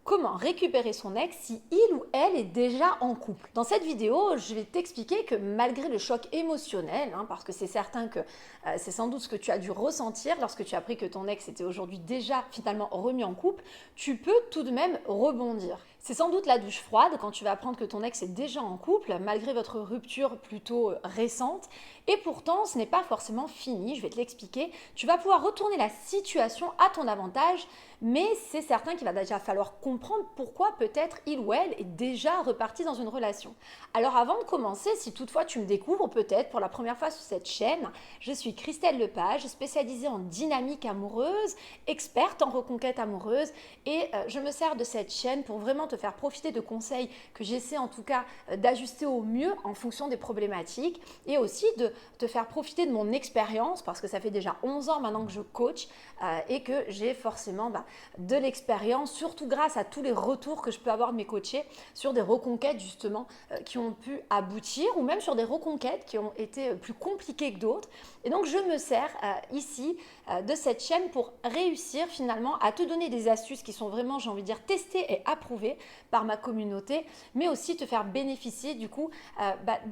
Comment récupérer son ex si il ou elle est déjà en couple. Dans cette vidéo, je vais t'expliquer que malgré le choc émotionnel, parce que c'est certain que c'est sans doute ce que tu as dû ressentir lorsque tu as appris que ton ex était aujourd'hui déjà finalement remis en couple, tu peux tout de même rebondir. C'est sans doute la douche froide quand tu vas apprendre que ton ex est déjà en couple, malgré votre rupture plutôt récente. Et pourtant, ce n'est pas forcément fini, je vais te l'expliquer. Tu vas pouvoir retourner la situation à ton avantage, mais c'est certain qu'il va déjà falloir comprendre pourquoi peut-être il ou elle est déjà reparti dans une relation. Alors avant de commencer, si toutefois tu me découvres peut-être pour la première fois sur cette chaîne, je suis Christelle Lepage, spécialisée en dynamique amoureuse, experte en reconquête amoureuse et je me sers de cette chaîne pour vraiment te faire profiter de conseils que j'essaie en tout cas d'ajuster au mieux en fonction des problématiques et aussi de te faire profiter de mon expérience parce que ça fait déjà 11 ans maintenant que je coach et que j'ai forcément de l'expérience, surtout grâce à tous les retours que je peux avoir de mes coachés sur des reconquêtes justement qui ont pu aboutir ou même sur des reconquêtes qui ont été plus compliquées que d'autres. Et donc je me sers ici de cette chaîne pour réussir finalement à te donner des astuces qui sont vraiment, j'ai envie de dire, testées et approuvées par ma communauté, mais aussi te faire bénéficier du coup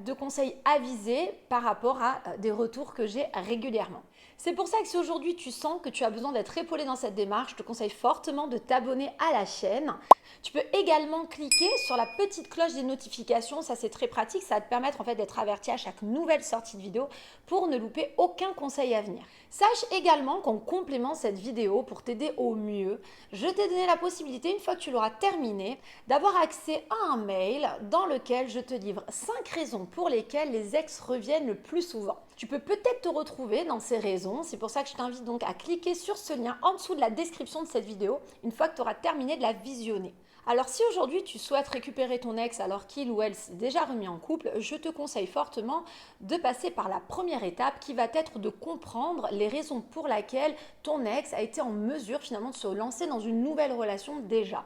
de conseils avisés par rapport à des retours que j'ai régulièrement. C'est pour ça que si aujourd'hui tu sens que tu as besoin d'être épaulé dans cette démarche, je te conseille fortement de t'abonner à la chaîne. Tu peux également cliquer sur la petite cloche des notifications, ça c'est très pratique, ça va te permettre en fait d'être averti à chaque nouvelle sortie de vidéo pour ne louper aucun conseil à venir. Sache également qu'en complément cette vidéo, pour t'aider au mieux, je t'ai donné la possibilité, une fois que tu l'auras terminé, d'avoir accès à un mail dans lequel je te livre 5 raisons pour lesquelles les ex reviennent le plus souvent. Tu peux peut-être te retrouver dans ces raisons, c'est pour ça que je t'invite donc à cliquer sur ce lien en dessous de la description de cette vidéo, une fois que tu auras terminé de la visionner. Alors si aujourd'hui tu souhaites récupérer ton ex alors qu'il ou elle s'est déjà remis en couple, je te conseille fortement de passer par la première étape qui va être de comprendre les raisons pour lesquelles ton ex a été en mesure finalement de se lancer dans une nouvelle relation déjà.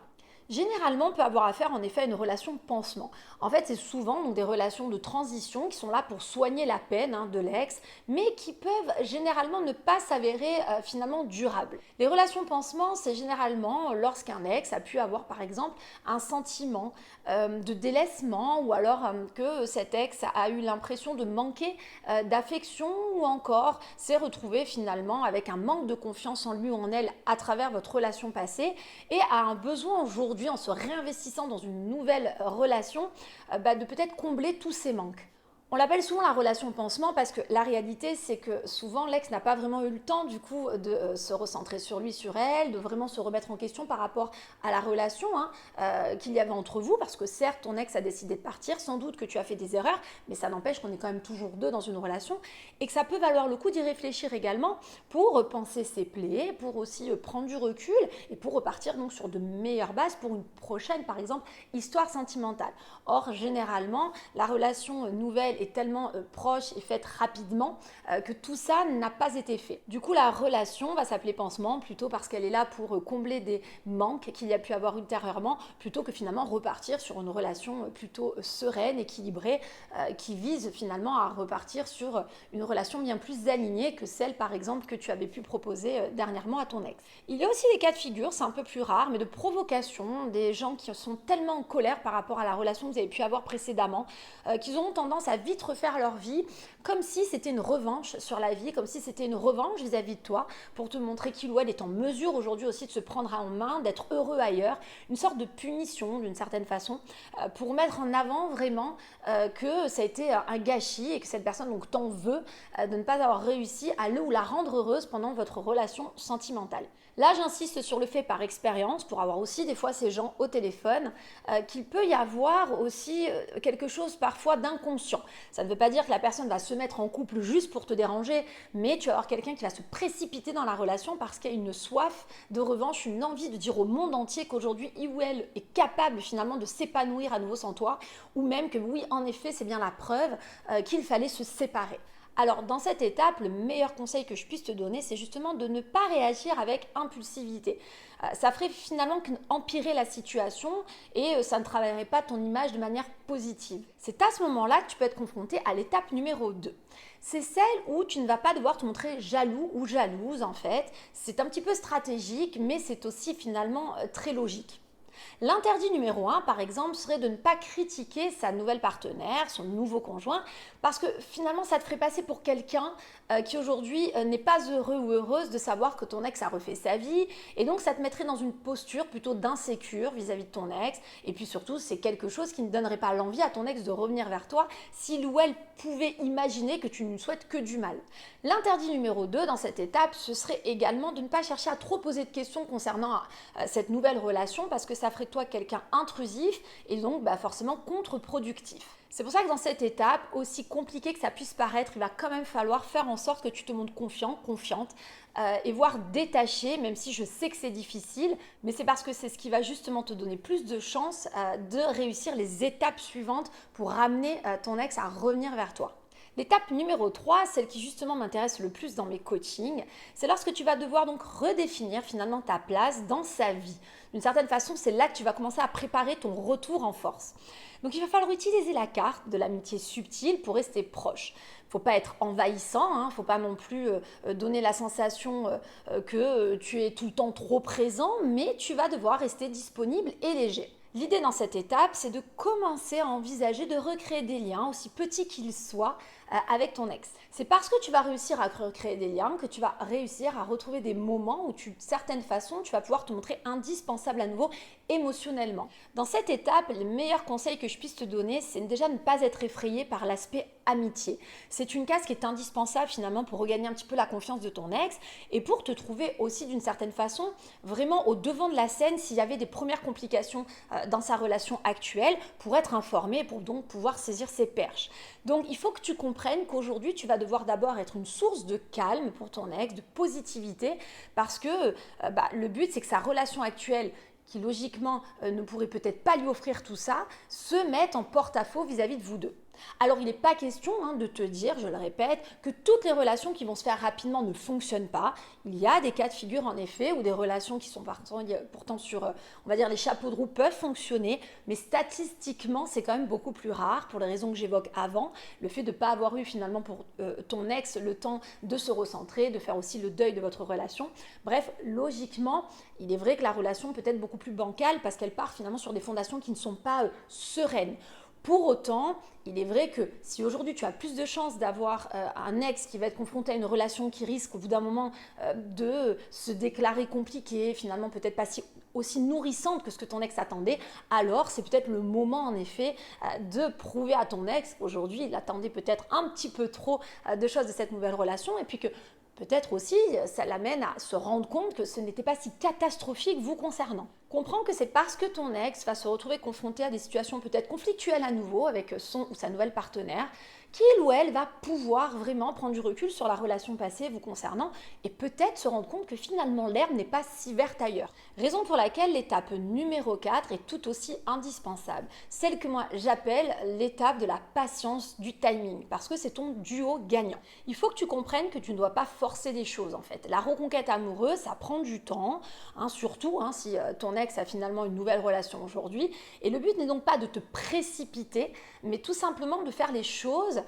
Généralement, on peut avoir affaire en effet à une relation pansement. En fait, c'est souvent donc, des relations de transition qui sont là pour soigner la peine de l'ex, mais qui peuvent généralement ne pas s'avérer finalement durables. Les relations pansement, c'est généralement lorsqu'un ex a pu avoir par exemple un sentiment de délaissement ou alors que cet ex a eu l'impression de manquer d'affection ou encore s'est retrouvé finalement avec un manque de confiance en lui ou en elle à travers votre relation passée et a un besoin aujourd'hui en se réinvestissant dans une nouvelle relation, de peut-être combler tous ces manques. On l'appelle souvent la relation pansement parce que la réalité c'est que souvent l'ex n'a pas vraiment eu le temps du coup de se recentrer sur lui, sur elle, de vraiment se remettre en question par rapport à la relation qu'il y avait entre vous parce que certes ton ex a décidé de partir, sans doute que tu as fait des erreurs, mais ça n'empêche qu'on est quand même toujours deux dans une relation et que ça peut valoir le coup d'y réfléchir également pour penser ses plaies, pour aussi prendre du recul et pour repartir donc sur de meilleures bases pour une prochaine par exemple histoire sentimentale. Or généralement la relation nouvelle est tellement proche et faite rapidement que tout ça n'a pas été fait. Du coup, la relation va s'appeler pansement plutôt parce qu'elle est là pour combler des manques qu'il y a pu avoir ultérieurement plutôt que finalement repartir sur une relation plutôt sereine, équilibrée qui vise finalement à repartir sur une relation bien plus alignée que celle par exemple que tu avais pu proposer dernièrement à ton ex. Il y a aussi des cas de figure, c'est un peu plus rare, mais de provocation, des gens qui sont tellement en colère par rapport à la relation que vous avez pu avoir précédemment qu'ils auront tendance à vite refaire leur vie comme si c'était une revanche sur la vie, comme si c'était une revanche vis-à-vis de toi pour te montrer qu'il ou elle est en mesure aujourd'hui aussi de se prendre en main, d'être heureux ailleurs, une sorte de punition d'une certaine façon pour mettre en avant vraiment que ça a été un gâchis et que cette personne donc t'en veut de ne pas avoir réussi à le ou la rendre heureuse pendant votre relation sentimentale. Là, j'insiste sur le fait par expérience, pour avoir aussi des fois ces gens au téléphone, qu'il peut y avoir aussi quelque chose parfois d'inconscient. Ça ne veut pas dire que la personne va se mettre en couple juste pour te déranger, mais tu vas avoir quelqu'un qui va se précipiter dans la relation parce qu'il y a une soif de revanche, une envie de dire au monde entier qu'aujourd'hui, il ou elle est capable finalement de s'épanouir à nouveau sans toi, ou même que oui, en effet, c'est bien la preuve qu'il fallait se séparer. Alors dans cette étape, le meilleur conseil que je puisse te donner, c'est justement de ne pas réagir avec impulsivité. Ça ferait finalement qu'empirer la situation et ça ne travaillerait pas ton image de manière positive. C'est à ce moment-là que tu peux être confronté à l'étape numéro 2. C'est celle où tu ne vas pas devoir te montrer jaloux ou jalouse en fait. C'est un petit peu stratégique, mais c'est aussi finalement très logique. L'interdit numéro 1, par exemple, serait de ne pas critiquer sa nouvelle partenaire, son nouveau conjoint, parce que finalement, ça te ferait passer pour quelqu'un qui aujourd'hui n'est pas heureux ou heureuse de savoir que ton ex a refait sa vie, et donc ça te mettrait dans une posture plutôt d'insécure vis-à-vis de ton ex, et puis surtout, c'est quelque chose qui ne donnerait pas l'envie à ton ex de revenir vers toi s'il ou elle pouvait imaginer que tu ne lui souhaites que du mal. L'interdit numéro 2 dans cette étape, ce serait également de ne pas chercher à trop poser de questions concernant cette nouvelle relation, parce que ça ferait de toi quelqu'un intrusif et donc forcément contre-productif. C'est pour ça que dans cette étape, aussi compliquée que ça puisse paraître, il va quand même falloir faire en sorte que tu te montres confiant, confiante et voire détaché, même si je sais que c'est difficile, mais c'est parce que c'est ce qui va justement te donner plus de chances de réussir les étapes suivantes pour ramener ton ex à revenir vers toi. L'étape numéro 3, celle qui justement m'intéresse le plus dans mes coachings, c'est lorsque tu vas devoir donc redéfinir finalement ta place dans sa vie. D'une certaine façon, c'est là que tu vas commencer à préparer ton retour en force. Donc il va falloir utiliser la carte de l'amitié subtile pour rester proche. Il ne faut pas être envahissant, il ne faut pas non plus donner la sensation que tu es tout le temps trop présent, mais tu vas devoir rester disponible et léger. L'idée dans cette étape, c'est de commencer à envisager de recréer des liens, aussi petits qu'ils soient, avec ton ex. C'est parce que tu vas réussir à recréer des liens que tu vas réussir à retrouver des moments où de certaines façons, tu vas pouvoir te montrer indispensable à nouveau émotionnellement. Dans cette étape, le meilleur conseil que je puisse te donner, c'est déjà de ne pas être effrayé par l'aspect amitié. C'est une case qui est indispensable finalement pour regagner un petit peu la confiance de ton ex et pour te trouver aussi d'une certaine façon vraiment au devant de la scène s'il y avait des premières complications dans sa relation actuelle pour être informé et pour donc pouvoir saisir ses perches. Donc il faut que tu comprennes qu'aujourd'hui tu vas devoir d'abord être une source de calme pour ton ex, de positivité parce que le but c'est que sa relation actuelle qui logiquement ne pourrait peut-être pas lui offrir tout ça, se mette en porte-à-faux vis-à-vis de vous deux. Alors il n'est pas question de te dire, je le répète, que toutes les relations qui vont se faire rapidement ne fonctionnent pas. Il y a des cas de figure en effet où des relations qui sont pourtant sur, on va dire, les chapeaux de roue peuvent fonctionner, mais statistiquement c'est quand même beaucoup plus rare pour les raisons que j'évoque avant, le fait de ne pas avoir eu finalement pour ton ex le temps de se recentrer, de faire aussi le deuil de votre relation. Bref, logiquement, il est vrai que la relation peut être beaucoup plus bancale parce qu'elle part finalement sur des fondations qui ne sont pas sereines. Pour autant, il est vrai que si aujourd'hui tu as plus de chances d'avoir un ex qui va être confronté à une relation qui risque au bout d'un moment de se déclarer compliquée, finalement peut-être pas aussi nourrissante que ce que ton ex attendait, alors c'est peut-être le moment en effet de prouver à ton ex qu'aujourd'hui il attendait peut-être un petit peu trop de choses de cette nouvelle relation et puis que peut-être aussi, ça l'amène à se rendre compte que ce n'était pas si catastrophique vous concernant. Comprends que c'est parce que ton ex va se retrouver confronté à des situations peut-être conflictuelles à nouveau avec son ou sa nouvelle partenaire, qu'il ou elle va pouvoir vraiment prendre du recul sur la relation passée vous concernant et peut-être se rendre compte que finalement l'herbe n'est pas si verte ailleurs. Raison pour laquelle l'étape numéro 4 est tout aussi indispensable. Celle que moi j'appelle l'étape de la patience du timing parce que c'est ton duo gagnant. Il faut que tu comprennes que tu ne dois pas forcer les choses en fait. La reconquête amoureuse, ça prend du temps, surtout si ton ex a finalement une nouvelle relation aujourd'hui. Et le but n'est donc pas de te précipiter, mais tout simplement de faire les choses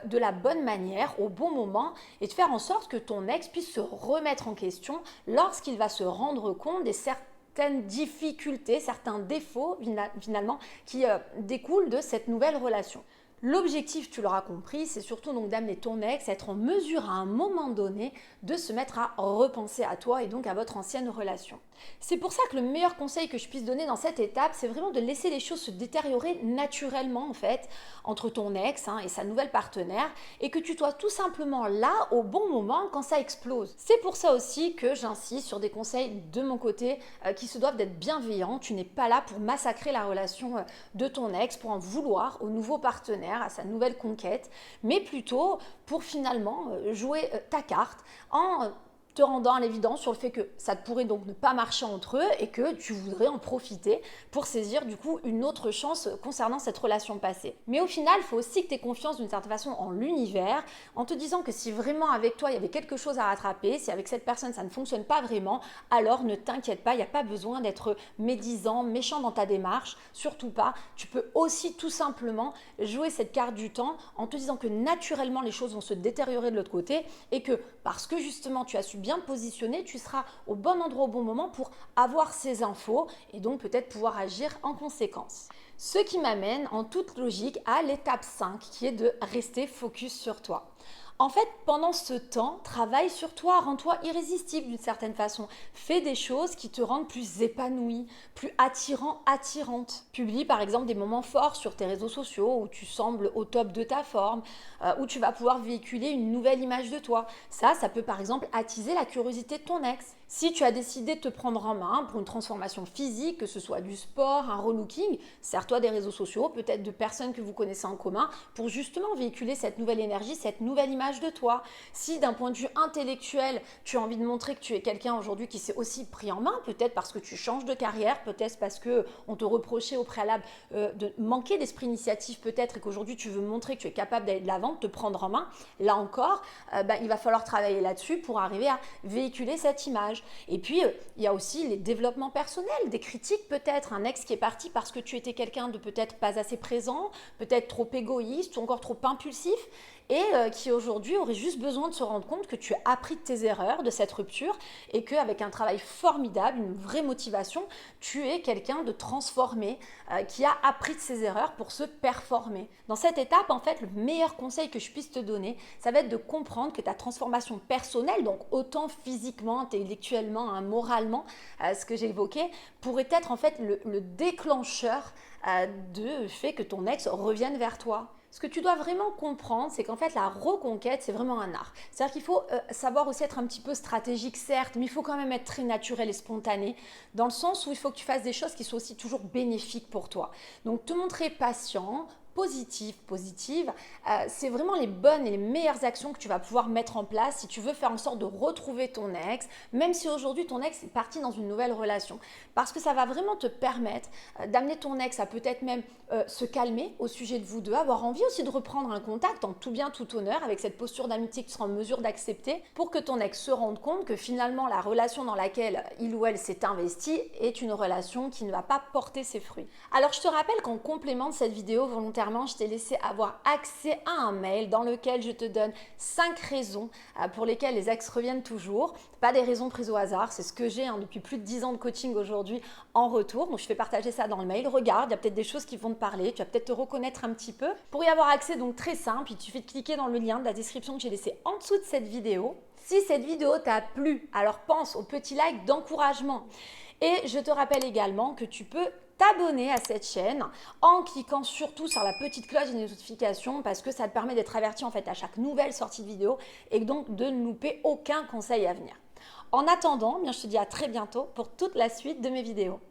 de la bonne manière, au bon moment, et de faire en sorte que ton ex puisse se remettre en question lorsqu'il va se rendre compte des certaines difficultés, certains défauts finalement qui découlent de cette nouvelle relation. L'objectif, tu l'auras compris, c'est surtout donc d'amener ton ex à être en mesure à un moment donné de se mettre à repenser à toi et donc à votre ancienne relation. C'est pour ça que le meilleur conseil que je puisse donner dans cette étape, c'est vraiment de laisser les choses se détériorer naturellement en fait entre ton ex et sa nouvelle partenaire et que tu sois tout simplement là au bon moment quand ça explose. C'est pour ça aussi que j'insiste sur des conseils de mon côté qui se doivent d'être bienveillants. Tu n'es pas là pour massacrer la relation de ton ex, pour en vouloir au nouveau partenaire, à sa nouvelle conquête, mais plutôt pour finalement jouer ta carte en te rendant à l'évidence sur le fait que ça pourrait donc ne pas marcher entre eux et que tu voudrais en profiter pour saisir du coup une autre chance concernant cette relation passée. Mais au final, il faut aussi que tu aies confiance d'une certaine façon en l'univers, en te disant que si vraiment avec toi il y avait quelque chose à rattraper, si avec cette personne ça ne fonctionne pas vraiment, alors ne t'inquiète pas, il n'y a pas besoin d'être médisant, méchant dans ta démarche, surtout pas. Tu peux aussi tout simplement jouer cette carte du temps en te disant que naturellement les choses vont se détériorer de l'autre côté et que parce que justement tu as subi bien positionné, tu seras au bon endroit au bon moment pour avoir ces infos et donc peut-être pouvoir agir en conséquence. Ce qui m'amène en toute logique à l'étape 5 qui est de rester focus sur toi. En fait, pendant ce temps, travaille sur toi, rends-toi irrésistible d'une certaine façon. Fais des choses qui te rendent plus épanoui, plus attirant, attirante. Publie par exemple des moments forts sur tes réseaux sociaux où tu sembles au top de ta forme, où tu vas pouvoir véhiculer une nouvelle image de toi. Ça peut par exemple attiser la curiosité de ton ex. Si tu as décidé de te prendre en main pour une transformation physique, que ce soit du sport, un relooking, sers-toi des réseaux sociaux, peut-être de personnes que vous connaissez en commun, pour justement véhiculer cette nouvelle énergie, cette nouvelle image de toi. Si d'un point de vue intellectuel, tu as envie de montrer que tu es quelqu'un aujourd'hui qui s'est aussi pris en main, peut-être parce que tu changes de carrière, peut-être parce qu'on te reprochait au préalable de manquer d'esprit initiatif peut-être et qu'aujourd'hui tu veux montrer que tu es capable d'aller de l'avant, de te prendre en main, là encore, il va falloir travailler là-dessus pour arriver à véhiculer cette image. Et puis, il y a aussi les développements personnels, des critiques peut-être, un ex qui est parti parce que tu étais quelqu'un de peut-être pas assez présent, peut-être trop égoïste ou encore trop impulsif et qui aujourd'hui aurait juste besoin de se rendre compte que tu as appris de tes erreurs, de cette rupture et qu'avec un travail formidable, une vraie motivation, tu es quelqu'un de transformé qui a appris de ses erreurs pour se performer. Dans cette étape, en fait, le meilleur conseil que je puisse te donner, ça va être de comprendre que ta transformation personnelle, donc autant physiquement, intellectuellement, hein, moralement, ce que j'ai évoqué, pourrait être en fait le déclencheur du fait que ton ex revienne vers toi. Ce que tu dois vraiment comprendre, c'est qu'en fait, la reconquête, c'est vraiment un art. C'est-à-dire qu'il faut savoir aussi être un petit peu stratégique, certes, mais il faut quand même être très naturel et spontané, dans le sens où il faut que tu fasses des choses qui soient aussi toujours bénéfiques pour toi. Donc, te montrer patient, positive, c'est vraiment les bonnes et les meilleures actions que tu vas pouvoir mettre en place si tu veux faire en sorte de retrouver ton ex, même si aujourd'hui ton ex est parti dans une nouvelle relation. Parce que ça va vraiment te permettre d'amener ton ex à peut-être même se calmer au sujet de vous deux, avoir envie aussi de reprendre un contact en tout bien, tout honneur, avec cette posture d'amitié que tu seras en mesure d'accepter pour que ton ex se rende compte que finalement la relation dans laquelle il ou elle s'est investi est une relation qui ne va pas porter ses fruits. Alors je te rappelle qu'en complément de cette vidéo volontairement, je t'ai laissé avoir accès à un mail dans lequel je te donne 5 raisons pour lesquelles les ex reviennent toujours. Pas des raisons prises au hasard, c'est ce que j'ai depuis plus de 10 ans de coaching aujourd'hui en retour. Donc je fais partager ça dans le mail. Regarde, il y a peut-être des choses qui vont te parler, tu vas peut-être te reconnaître un petit peu. Pour y avoir accès, donc très simple, il suffit de cliquer dans le lien de la description que j'ai laissé en dessous de cette vidéo. Si cette vidéo t'a plu, alors pense au petit like d'encouragement. Et je te rappelle également que tu peux t'abonner à cette chaîne en cliquant surtout sur la petite cloche des notifications parce que ça te permet d'être averti en fait à chaque nouvelle sortie de vidéo et donc de ne louper aucun conseil à venir. En attendant, je te dis à très bientôt pour toute la suite de mes vidéos.